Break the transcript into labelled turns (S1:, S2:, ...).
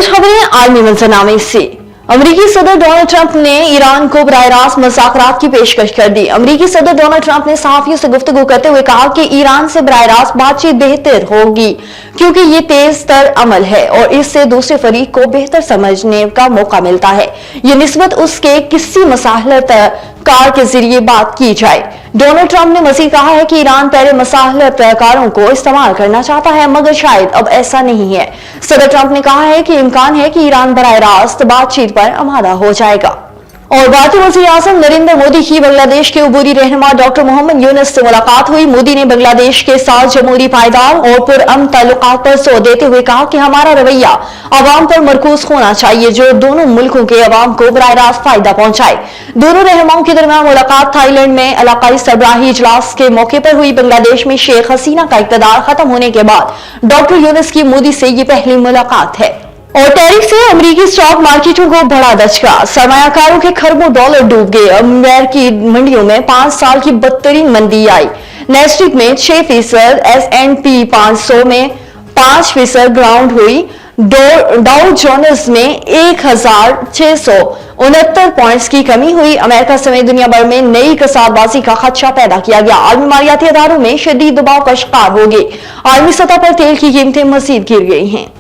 S1: कुछ खबरें आलमी मंजरनामे से। अमेरिकी सदर डोनाल्ड ट्रंप ने ईरान को बराह रास्त मुज़ाकरात की पेशकश कर दी। अमेरिकी सदर डोनाल्ड ट्रंप ने सहाफियों से गुफ्तगू करते हुए कहा कि ईरान से बराह रास्त बातचीत बेहतर होगी क्योंकि ये तेज तर अमल है और इससे दूसरे फरीक को बेहतर समझने का मौका मिलता है। ये निस्बत उसके किसी मसाहलत कार के जरिए बात की जाए। डोनाल्ड ट्रंप ने मज़ीद कहा है कि ईरान पहले मसाहलत कारों को इस्तेमाल करना चाहता है मगर शायद अब ऐसा नहीं है। सदर ट्रंप ने कहा है कि इम्कान है कि ईरान बराह रास्त बातचीत पर आमादा हो जाएगा। और भारतीय वज़ीर आज़म नरेंद्र मोदी की बांग्लादेश के अबूरी रहनुमा डॉक्टर मोहम्मद यूनुस से मुलाकात हुई। मोदी ने बांग्लादेश के साथ जमहूरी पायदार और पुरअमन ताल्लुकात पर जोर देते हुए कहा कि हमारा रवैया अवाम पर मरकूज होना चाहिए जो दोनों मुल्कों के अवाम को बराह रास्त फायदा पहुंचाए। दोनों रहनुमाओं के दरमियान मुलाकात थाईलैंड में इलाकाई सरबराही इजलास के मौके पर हुई। बांग्लादेश में शेख हसीना का इक़्तिदार खत्म होने के बाद डॉक्टर यूनुस की मोदी से ये पहली मुलाकात है। और टैरिफ से अमेरिकी स्टॉक मार्केटों को बड़ा दचका, सरमायाकारों के खरबों डॉलर डूब गए। अमेरिकी मंडियों में 5 साल की बदतरीन मंदी आई। नेस्टिक में 6%, S&P 500 में 5% ग्राउंड हुई। डाउ जोन्स में 1669 पॉइंट्स की कमी हुई। अमेरिका समेत दुनिया भर में नई कसादबाजी का खदशा पैदा किया गया। आलमी मालियाती अदारों में शदीद दबाव का शिकार हो गए। आलमी सतह पर तेल की कीमतें मजीद गिर गई हैं।